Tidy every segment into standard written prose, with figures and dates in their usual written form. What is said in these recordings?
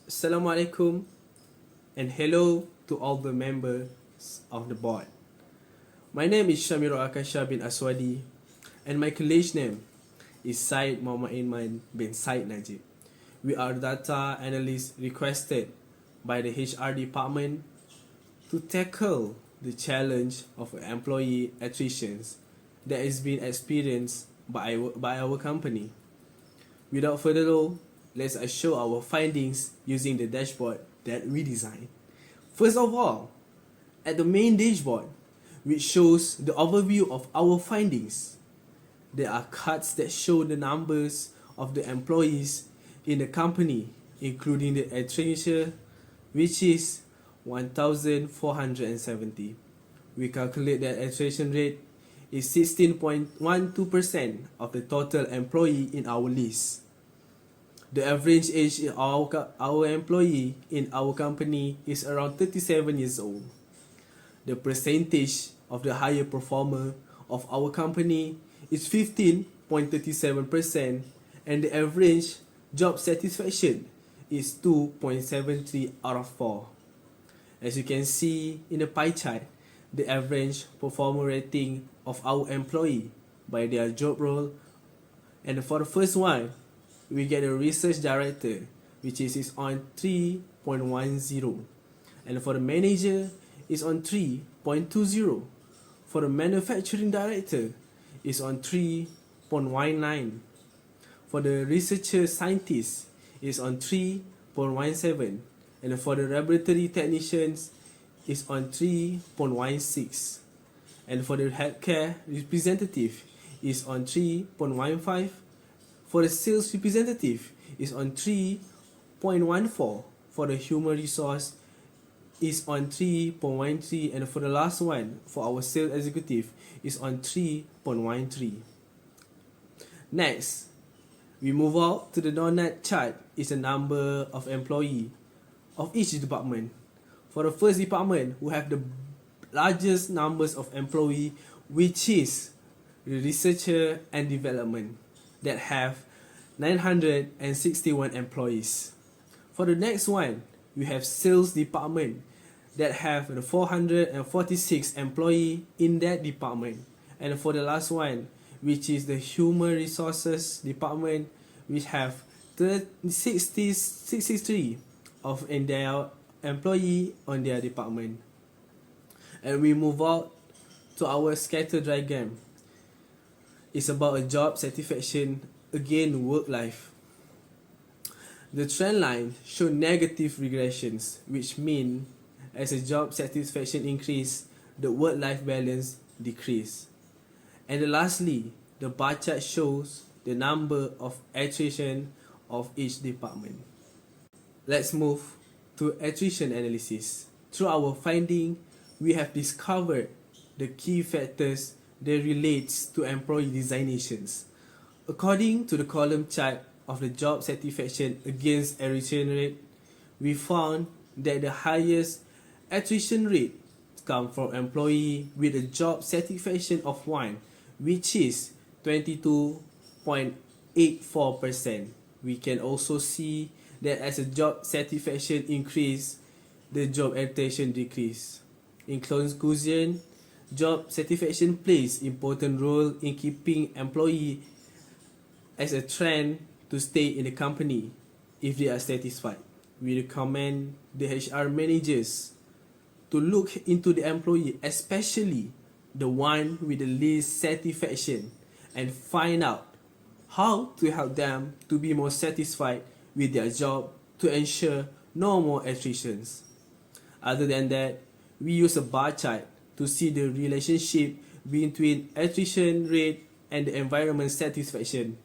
Assalamualaikum and hello to all the members of the board. My name is Shamiro Akasha bin Aswadi and my college name is Syed Muhammad Iman bin Syed Najib. We are data analysts requested by the HR department to tackle the challenge of employee attrition that is being experienced by our company. Without further ado, let's show our findings using the dashboard that we designed. First of all, at the main dashboard, which shows the overview of our findings, there are cards that show the numbers of the employees in the company, including the attrition, which is 1,470. We calculate that attrition rate is 16.12% of the total employee in our list. The average age of our employee in our company is around 37 years old. The percentage of the higher performer of our company is 15.37%, and the average job satisfaction is 2.73 out of 4. As you can see in the pie chart, the average performer rating of our employee by their job role, and for the first one, we get a research director, which is on 3.10, and for the manager is on 3.20. For the manufacturing director is on 3.19. For the researcher scientist is on 3.17, and for the laboratory technicians is on 3.16, and for the healthcare representative is on 3.15. For the sales representative is on 3.14. For the human resource is on 3.13, and for the last one, for our sales executive, is on 3.13. Next, we move out to the donut chart is the number of employee of each department. For the first department, who have the largest numbers of employee, which is the researcher and development, that have 961 employees. For the next one, we have sales department that have 446 employees in that department. And for the last one, which is the human resources department, which have 63 of their employee on their department. And we move out to our scatter diagram. It's about a job satisfaction, again work life. The trend line show negative regressions, which mean as a job satisfaction increase, the work-life balance decrease. And lastly, the bar chart shows the number of attrition of each department. Let's move to attrition analysis. Through our finding, we have discovered the key factors that relates to employee designations. According to the column chart of the job satisfaction against attrition rate, we found that the highest attrition rate come from employee with a job satisfaction of 1, which is 22.84%. We can also see that as a job satisfaction increase, the job attrition decrease. In conclusion, job satisfaction plays important role in keeping employee as a trend to stay in the company if they are satisfied. We recommend the HR managers to look into the employee, especially the one with the least satisfaction, and find out how to help them to be more satisfied with their job to ensure no more attritions. Other than that, we use a bar chart to see the relationship between attrition rate and the environment satisfaction.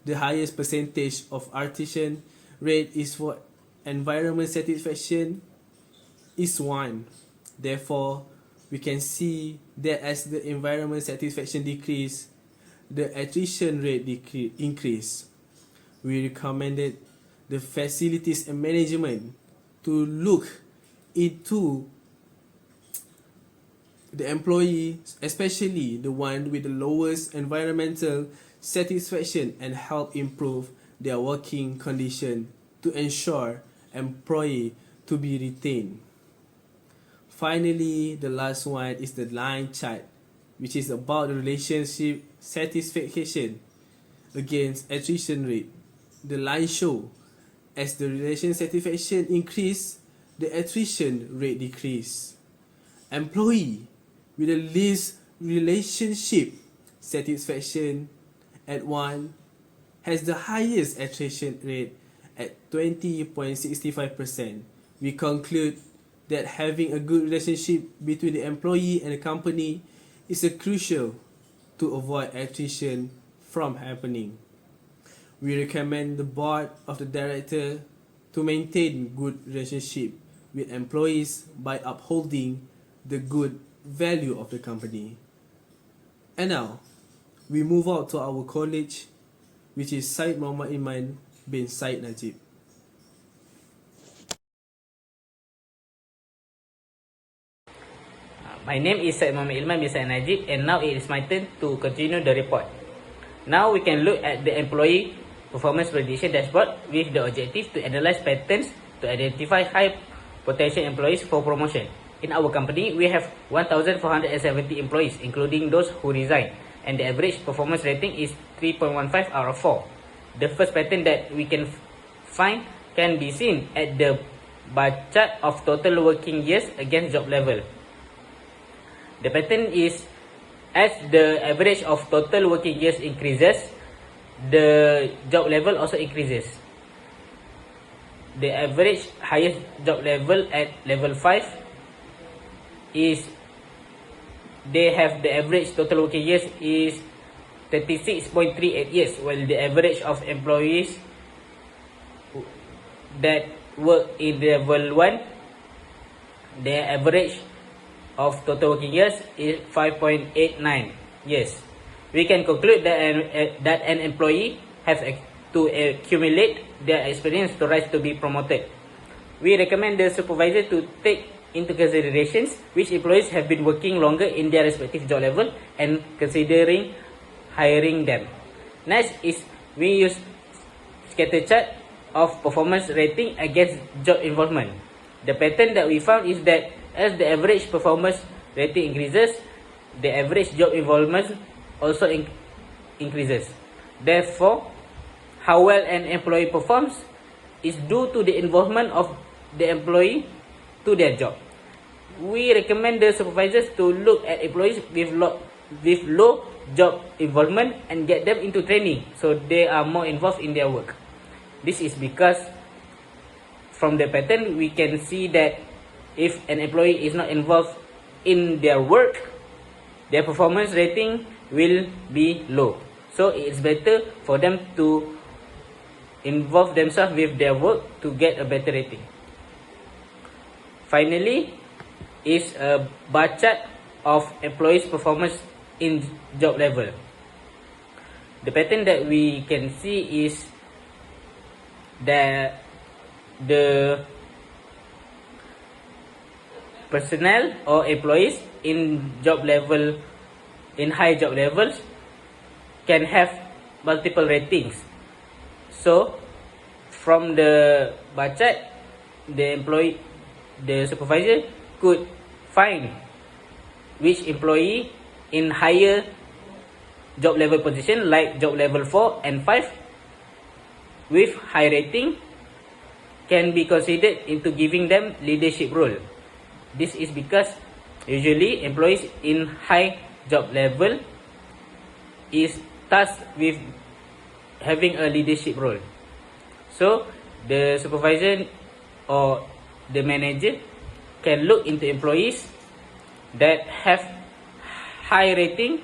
The highest percentage of attrition rate is for environment satisfaction is 1. Therefore, we can see that as the environment satisfaction decrease, the attrition rate increase. We recommended the facilities and management to look into the employee, especially the one with the lowest environmental satisfaction, and help improve their working condition to ensure employee to be retained. Finally, the last one is the line chart, which is about the relationship satisfaction against attrition rate. The line show as the relation satisfaction increase, the attrition rate decrease. Employee with the least relationship satisfaction at 1 has the highest attrition rate at 20.65%. We conclude that having a good relationship between the employee and the company is a crucial to avoid attrition from happening. We recommend the board of the director to maintain good relationship with employees by upholding the good value of the company. And now, we move out to our college, which is Syed Muhammad Iman bin Syed Najib. My name is Syed Muhammad Ilman bin Syed Najib, and now it is my turn to continue the report. Now we can look at the employee performance prediction dashboard with the objective to analyze patterns to identify high potential employees for promotion. In our company, we have 1,470 employees, including those who resign, and the average performance rating is 3.15 out of 4. The first pattern that we can find can be seen at the bar chart of total working years against job level. The pattern is, as the average of total working years increases, the job level also increases. The average highest job level at level 5 is, they have the average total working years is 36.38 years, while the average of employees that work in level 1, their average of total working years is 5.89 years. We can conclude that an employee has to accumulate their experience to rise to be promoted. We recommend the supervisor to take into considerations which employees have been working longer in their respective job level and considering hiring them. Next is, we use scatter chart of performance rating against job involvement. The pattern that we found is that as the average performance rating increases, the average job involvement also increases. Therefore, how well an employee performs is due to the involvement of the employee to their job. We recommend the supervisors to look at employees with low job involvement and get them into training so they are more involved in their work. This is because from the pattern we can see that if an employee is not involved in their work, their performance rating will be low. So it's better for them to involve themselves with their work to get a better rating. Finally, is a bar chart of employees' performance in job level. The pattern that we can see is that the personnel or employees in high job levels can have multiple ratings. So from the bar chart, the supervisor could find which employee in higher job level position like job level 4 and 5 with high rating can be considered into giving them leadership role. This is because usually employees in high job level is tasked with having a leadership role. So the supervisor or the manager can look into employees that have high rating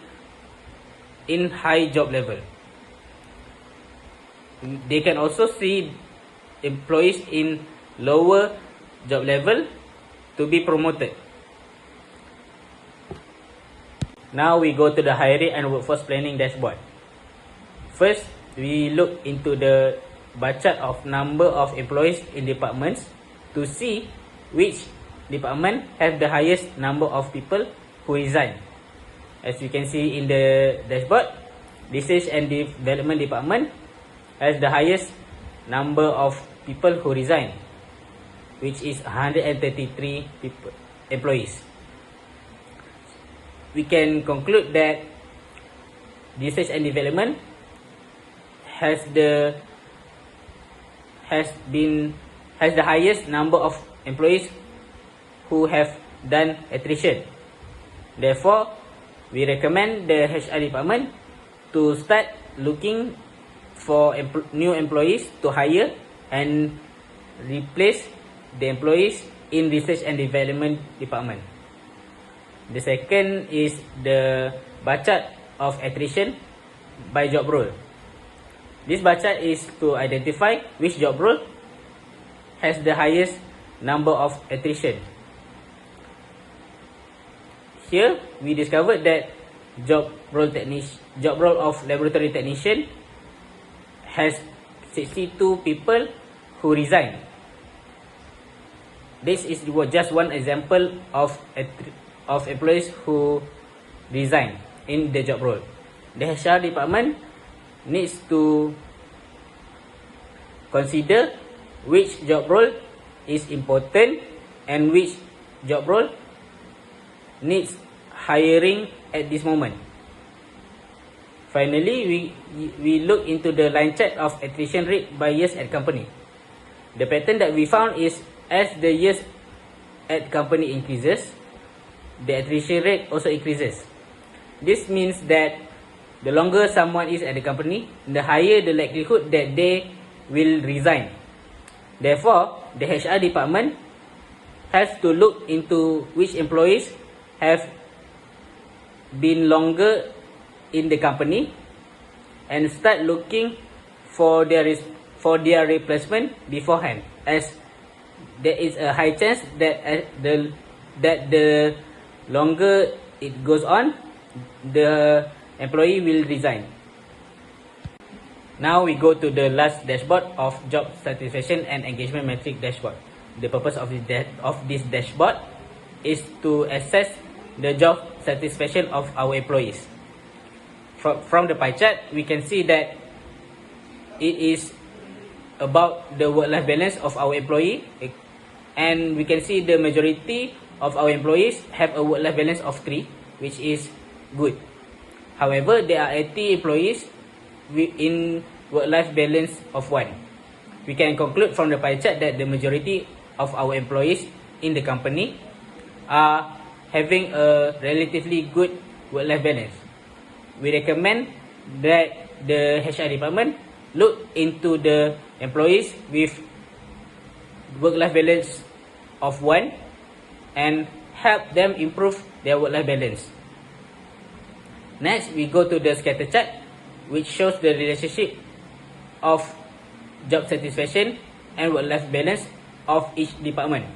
in high job level. They can also see employees in lower job level to be promoted. Now we go to the hiring and workforce planning dashboard. First, we look into the bar chart of number of employees in departments to see which department have the highest number of people who resign. As you can see in the dashboard, research and development department has the highest number of people who resign. which is 133 employees. We can conclude that research and development has the highest number of employees who have done attrition. Therefore, we recommend the HR department to start looking for new employees to hire and replace the employees in research and development department. The second is the bar chart of attrition by job role. This bar chart is to identify which job role has the highest number of attrition. Here, we discovered that job role of laboratory technician has 62 people who resign. This is just one example of employees who resign in the job role. The HR department needs to consider which job role is important and which job role needs hiring at this moment. Finally, we look into the line chart of attrition rate by years at company. The pattern that we found is as the years at company increases, the attrition rate also increases. This means that the longer someone is at the company, the higher the likelihood that they will resign. Therefore, the HR department has to look into which employees have been longer in the company and start looking for their replacement beforehand, as there is a high chance that the longer it goes on, the employee will resign. Now we go to the last dashboard of job satisfaction and engagement metric dashboard. The purpose of this dashboard is to assess the job satisfaction of our employees. From the pie chart, we can see that it is about the work-life balance of our employee, and we can see the majority of our employees have a work-life balance of 3, which is good. However, there are 80 employees in work-life balance of 1. We can conclude from the pie chart that the majority of our employees in the company are having a relatively good work-life balance. We recommend that the HR department look into the employees with work-life balance of 1 and help them improve their work-life balance. Next, we go to the scatter chart, which shows the relationship of job satisfaction and work-life balance of each department.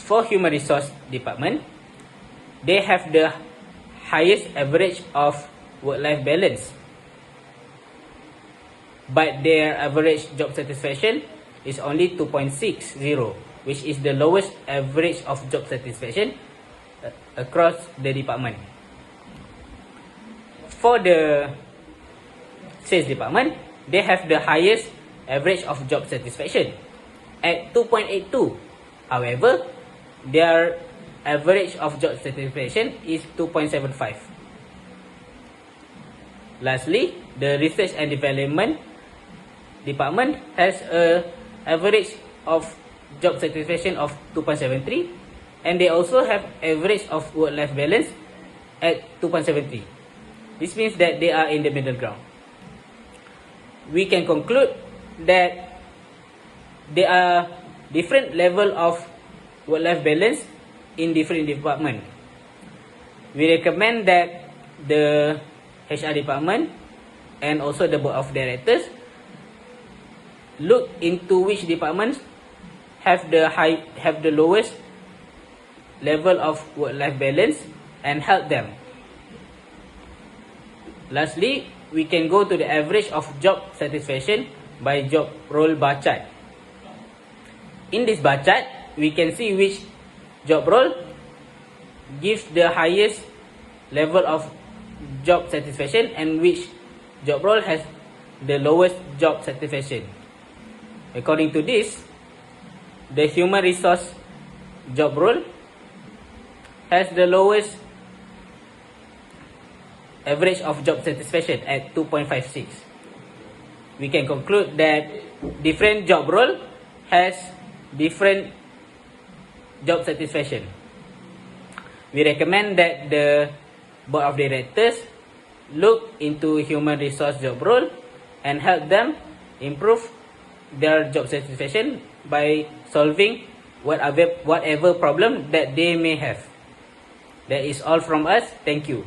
For human resource department, they have the highest average of work-life balance, but their average job satisfaction is only 2.60, which is the lowest average of job satisfaction across the department. For the sales department, they have the highest average of job satisfaction at 2.82. However, their average of job satisfaction is 2.75. Lastly, the research and development department has a average of job satisfaction of 2.73, and they also have average of work-life balance at 2.73. This means that they are in the middle ground. We can conclude that there are different level of work-life balance in different departments. We recommend that the HR department and also the board of directors look into which departments have the lowest level of work-life balance and help them. Lastly, we can go to the average of job satisfaction by job role bar chart. In this bar chart, we can see which job role gives the highest level of job satisfaction and which job role has the lowest job satisfaction. According to this, the human resource job role has the lowest average of job satisfaction at 2.56. We can conclude that different job role has different job satisfaction. We recommend that the board of directors look into human resource job role and help them improve their job satisfaction by solving whatever problem that they may have. That is all from us. Thank you.